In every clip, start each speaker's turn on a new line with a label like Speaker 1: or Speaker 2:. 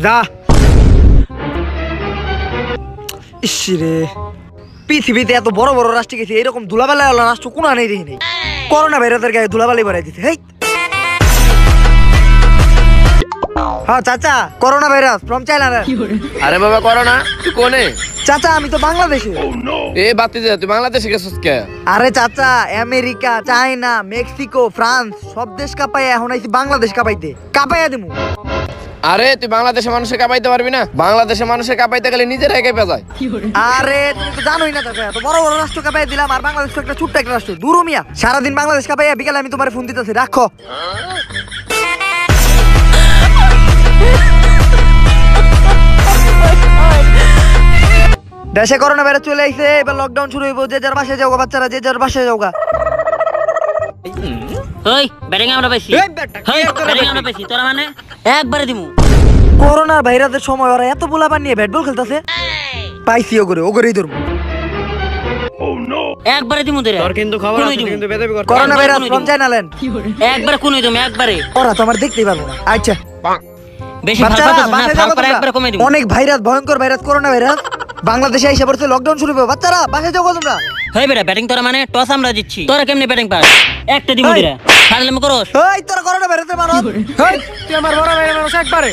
Speaker 1: যা। ইসরে পৃথিবীতে এত বড় বড় রাষ্ট্র গেছে, এরকম ধুলাবালি রাষ্ট্র কোন নেই দেখি নেই। করোনা ভাইরাসের গায়ে ধুলাবালি বাড়াই দিতে। হ্যাঁ চাচা, করোনা ভাইরাস ফ্রম চায়না।
Speaker 2: আরে বাবা করোনা তুই কোনে?
Speaker 1: চাচা আমি তো বাংলাদেশে।
Speaker 2: এ বাতি যা, তুই বাংলাদেশে গেছিস কে?
Speaker 1: আরে চাচা, আমেরিকা, চায়না, মেক্সিকো, ফ্রান্স সব দেশ কাঁপাইয়া এখন আইছি বাংলাদেশ কাঁপাইতে। কাঁপাইয়া দিমু।
Speaker 2: আরে তুই বাংলাদেশের মানুষকে কাঁপাইতে পারবি না? বাংলাদেশের মানুষকে কাঁপাইতে গেলে নিজেরাই কেঁপে যায়।
Speaker 1: আরে তুমি তো জানোই না চাচা, এত বড় বড় রাষ্ট্র কাঁপাইয়া দিলাম, আর বাংলাদেশ তো একটা ছোট্ট একটা রাষ্ট্র। দূর মিয়া, সারাদিন বাংলাদেশ কাঁপাইয়া বিকালে আমি তোমার ফোন দিতেছি, রাখো। দেশে করোনা ভাইরাস চলে আইছে, এবার লকডাউন শুরু হইব। যে যার বাসায় যাওগা বাচ্চারা, যে যার বাসায় যাওগা।
Speaker 3: ওই ব্যাটিং আমরা পাইছি। ব্যাটিং আমরা পাইছি, তোরা মানে একবারে দিমু।
Speaker 1: করোনা ভাইরাসের সময় ওরা এত পোলাপান নিয়ে ব্যাট বল খেলতেছে। পাইছি ওগরেই ধরবো।
Speaker 3: একবারে দিমু তোরা। তোর কিন্তু খবর আছে, কিন্তু বেদবি কর।
Speaker 1: Corona virus from China land.
Speaker 3: একবারে কোনই দিমু, একবারে।
Speaker 1: ওরা তো আমার দেখতেই পারবো না। আচ্ছা
Speaker 3: বেশি ভালো কথা না, ফালপারে একবারে কমে দিমু।
Speaker 1: অনেক ভাইরাস, ভয়ঙ্কর ভাইরাস করোনা ভাইরাস বাংলাদেশে আইসা পড়ছে, লকডাউন শুরু হবে। বাচ্চারা বাসায় যাও তোমরা।
Speaker 3: হেই বেটা, ব্যাটিং তোরা মানে টস আমরা দিচ্ছি, তোরা কেমনে ব্যাটিং পাস? একটা দিমু দিরা ফাজলামি করস।
Speaker 1: এই তোরা করোনা ভাইরাসের মারো। এই তুই আমার বড় ভাইয়ের মারছ একবারে।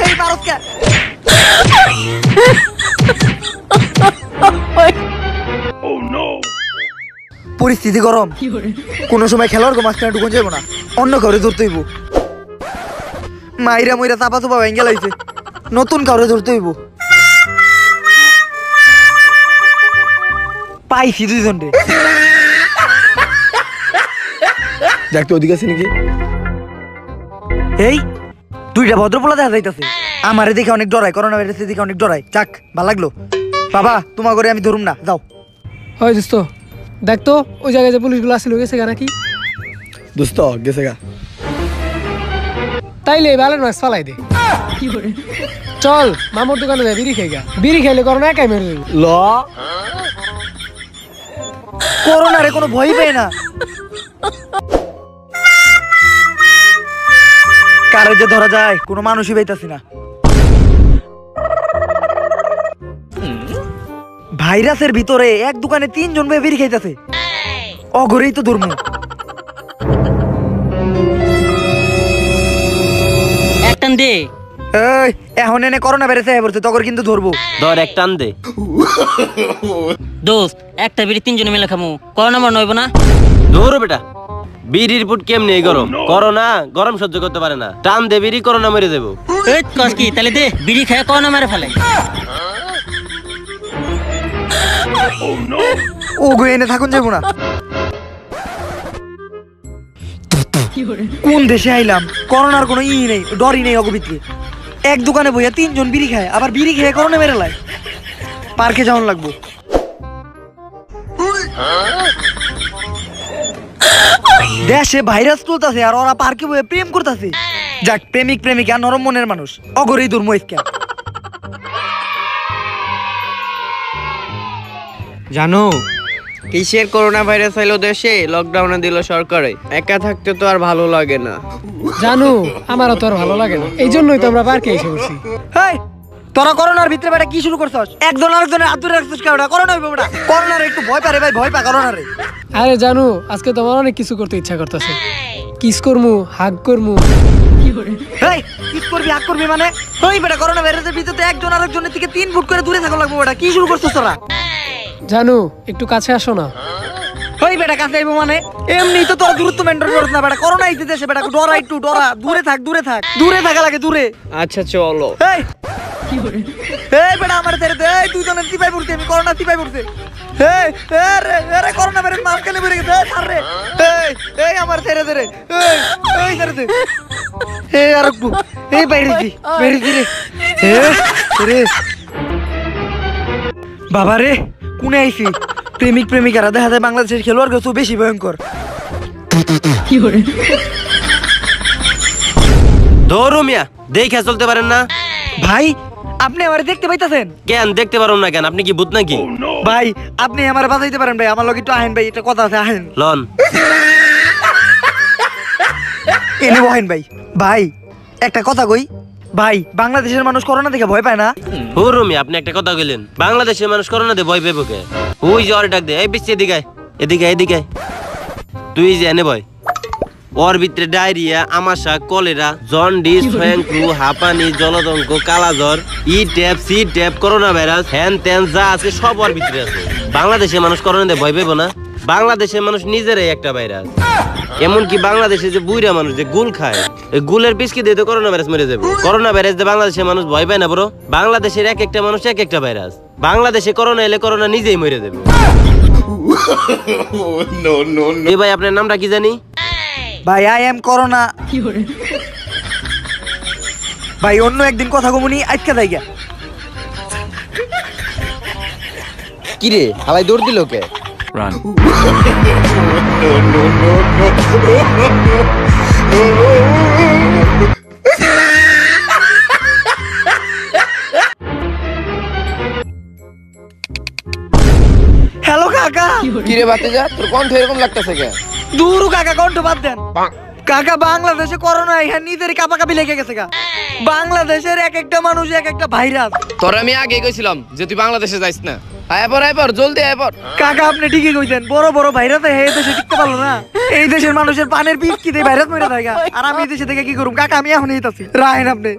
Speaker 1: এই মারছ কে? ও নো, পরিস্থিতি গরম। কোন সময় খেলোয়াড় গো মাঝখানে ঢুকন যাবো না, অন্য কাউরে ধরতে হইব। মাইরা মইরা চাপা চুপা ভেঙে লাইছে, নতুন কাউরে ধরতে হইব। পাইছি দুইজন রে।
Speaker 2: দেখতে ওদিকে আছে নাকি?
Speaker 1: এই দুইটা ভদ্রপোলা দেখা যাইতাছে, আমারে দেখে অনেক ডরায়, করোনা ভাইরাসে দেখে অনেক ডরায়। যাক ভালো লাগলো। বাবা তোমার ঘরে আমি ধরুম না, যাও।
Speaker 4: হয় দোস্ত, দেখতো ওই জায়গায় যে পুলিশগুলো আসছিল গেছে গা নাকি?
Speaker 2: দোস্ত গেছে গা।
Speaker 4: তাইলে ব্যালেন্স ম্যাক্স ফালাই দে। চল মামুর দোকানে যাই, বিড়ি খাই গা। বিড়ি খাইলে করোনা একাই মেরে দেবো।
Speaker 2: ল
Speaker 1: করোনা রে কোনো ভয় পায় না। কারে যে ধরা যায় কোনো মানুষই পাইতাছি না। ভাইরাসের ভিতরে এক দোকানে 3 জন ভাই বিড়ি খাইতেছে। অঘরেই তো ধর্ম।
Speaker 3: একটান দে।
Speaker 1: এই এখন এনে করোনা ভাইরাসে আইবছে, তখন কিন্তু ধরবো।
Speaker 5: ধর একটান দে।
Speaker 3: দোস্ত একটা বিড়ি 3 জনে মিলে খামু, করোনা মর নইব না?
Speaker 5: ধরো বেটা, বিড়ির পুট কেমনে গরম? করোনা গরম সহ্য করতে পারে না, টান দে বিড়ি, করোনা মেরে দেবো।
Speaker 3: এই কস কি তাহলে দে, বিড়ি খায় করোনা মেরে ফেলে।
Speaker 1: ও গো এনে থাকুন যাবো না। কোন দেশে আইলাম? করোনার কোনো ই নেই, ডরই নেই অগবিত্রে। এক দোকানে বইয়া 3 জন বিড়ি খায়, আবার বিড়ি খেয়ে করোনা মেরে লাই। পার্কে যাওয়ান লাগবো। দেশে ভাইরাস চলতেছে আর ওরা পার্কে বইয়া প্রেম করতেছে। যাক, প্রেমিক প্রেমিকা নরম মনের মানুষ, অগরেই দুর্ম।
Speaker 6: জানো কিসের করোনা ভাইরাস হইলো দেশে? লকডাউনে দিল সরকারে। একা থাকতে তো আর ভালো লাগে না।
Speaker 4: জানো আমারও তো আর ভালো লাগে না, এই জন্যই তো আমরা পার্কে এসে বসছি।
Speaker 1: হেই তোরা করোনার ভিতরে বেটা কি শুরু করছস? একজন আরেকজনের হাত ধরে রাখছিস কেন? করোনা হইব বেটা। করোনার একটু ভয় পারে ভাই, ভয় পা করোনারে।
Speaker 4: আরে জানো আজকে তোমার অনেক কিছু করতে ইচ্ছা করতেছে। কিস করমু, হাগ করমু।
Speaker 1: হেই কিস করবি, হাগ করবি মানে? ওই বেটা করোনা ভাইরাসের ভিতরে একজন আরেকজনের থেকে 3 ফুট করে দূরে থাকা লাগবে বেটা। কি শুরু করছস তোরা?
Speaker 4: জানো একটু কাছে আসো না।
Speaker 1: ওই বেটা কাছে আইবো মানে? এমনি তো তোরা দূরত্ব মেইনটেইন করছ না বেটা। করোনা আইতে দেশে বেটা, ডরা একটু ডরা। দূরে থাক, দূরে থাক, দূরে থাকা লাগে, দূরে।
Speaker 6: আচ্ছা চলো।
Speaker 1: এই এই বেটা আমার ছেড়ে দে। এই দুজনের টিপাই পড়ছে, আমি করোনা টিপাই পড়ছে। এই আরে করোনা মেরে মাম কেন মেরে গেছে? ছাড় রে। এই আমার ছেড়ে দে রে। এই ছেড়ে দে। এই আর একটু। এই বাইরেছি রে। রে বাবা রে, কোনে আইছি? প্রেমিক প্রেমিকারা দেখা যায় বাংলাদেশের খেলোয়াড় গেছে বেশি ভয়ঙ্কর।
Speaker 5: ধরো মিয়া, দেখে চলতে পারেন না?
Speaker 1: ভাই আপনি আমারে দেখতে পাইতাছেন?
Speaker 5: কেন দেখতে পারো না কেন? আপনি কি ভূত নাকি?
Speaker 1: ভাই আপনি আমারে বাঁচাইতে পারেন ভাই, আমার লগে একটু আহেন ভাই, এটা কথা আছে, আহেন।
Speaker 5: লন
Speaker 1: এনে বহেন ভাই। ভাই একটা কথা কই, ভাই বাংলাদেশের মানুষ করোনা দেখে ভয় পায় না?
Speaker 5: হুরুমি আপনি একটা কথা কইলেন, বাংলাদেশের মানুষ করোনা দিয়ে ভয় পেবো কে? ওই যে ওর ডাক দে, এই বিচ্ছি এদিকে আয়, এদিকে আয়, এদিকে আয়। তুই যে এনে ভয়, ওর ভিতরে ডায়রিয়া, আমাশা, কলেরা, জন্ডিস, সোয়াইন ফ্লু, হাঁপানি, জলদঙ্ক, কালাজ্বর, E type, C type, corona virus, হ্যান ত্যান যা আছে সব ওর ভিতরে আছে। বাংলাদেশের মানুষ করোনা দিয়ে ভয় পেবো না? বাংলাদেশের মানুষ নিজেরাই একটা ভাইরাস। এমনকি বাংলাদেশে যে বুইরা মানুষ যে গুল খায়, এই গুলের বিস্কি দিয়ে তো করোনা ভাইরাস মরে যাবে। করোনা ভাইরাস দিয়ে বাংলাদেশের মানুষ ভয় পায় না ব্রো। বাংলাদেশের এক একটা মানুষ এক একটা ভাইরাস। বাংলাদেশে করোনা এলে করোনা নিজেই মরে যাবে। এ ভাই আপনার নামটা কি জানি?
Speaker 1: ভাই আই এম করোনা। ভাই অন্য একদিন কথা কমুনি, আজকে যাই গা।
Speaker 2: কি রে হালাই দৌড় দিল কে?
Speaker 1: হ্যালো কাকা।
Speaker 2: কি রে বাতিজা, তোর কণ্ঠ এরকম লাগতেছে কে?
Speaker 1: দূর কাকা, কণ্ঠ বাদ দেন। কাকা বাংলাদেশে করোনা এখানে নিজের কাপাকাপি লেগে গেছে গা। বাংলাদেশের এক একটা মানুষ এক একটা ভাইরাস।
Speaker 2: তোর আমি আগে কইছিলাম যে তুই বাংলাদেশে যাইস না। আয় পর জলদি আয় পর।
Speaker 1: কাকা আপনি ঠিকই কইছেন, বড় বড় ভাইরাস এই দেশে টিকতে পারলো না। এই দেশের মানুষের পানের পিস কি দেয়, ভাইরাস মেরে দেয় গা। আর আমি এই দেশে থেকে কি করুম কাকা, আমি এখন এইতাছি। রাহেন আপনি।